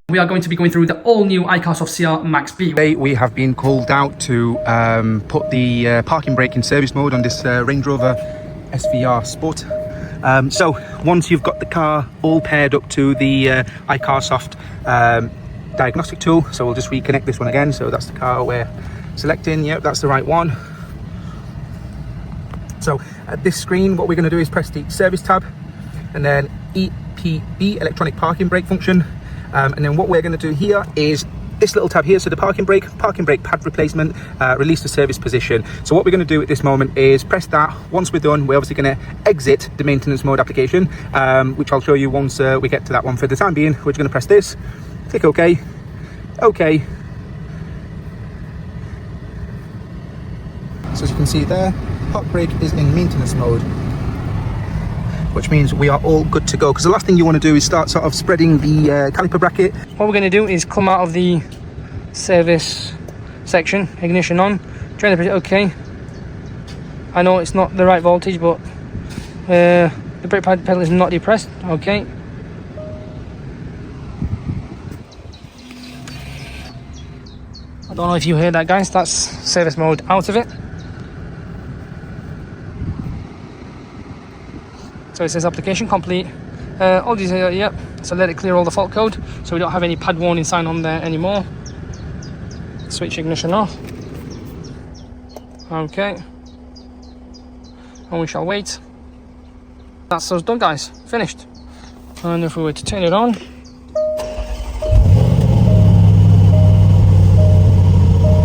We are going to be going through the all-new iCarsoft CR Max B. Today we have been called out to put the parking brake in service mode on this Range Rover SVR Sport. So once you've got the car all paired up to the iCarsoft diagnostic tool, so we'll just reconnect this one again. So that's the car we're selecting. Yep, that's the right one. So at this screen, what we're going to do is press the service tab and then EPB, electronic parking brake function. And then what we're going to do here is this little tab here. So the parking brake pad replacement, release to service position. So what we're going to do at this moment is press that. Once we're done, we're obviously going to exit the maintenance mode application, which I'll show you once we get to that one. For the time being, we're just going to press this, click OK, OK. So as you can see there, park brake is in maintenance mode, which means we are all good to go. Because the last thing you want to do is start sort of spreading the caliper bracket. What we're going to do is come out of the service section, ignition on, try to press OK. I know it's not the right voltage, but the brake pad pedal is not depressed. OK. I don't know if you heard that, guys. That's service mode out of it. So it says application complete. All these are, yep. So let it clear all the fault code, so we don't have any pad warning sign on there anymore. Switch ignition off. Okay. And we shall wait. That's us done, guys. Finished. And if we were to turn it on,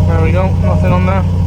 there we go. Nothing on there.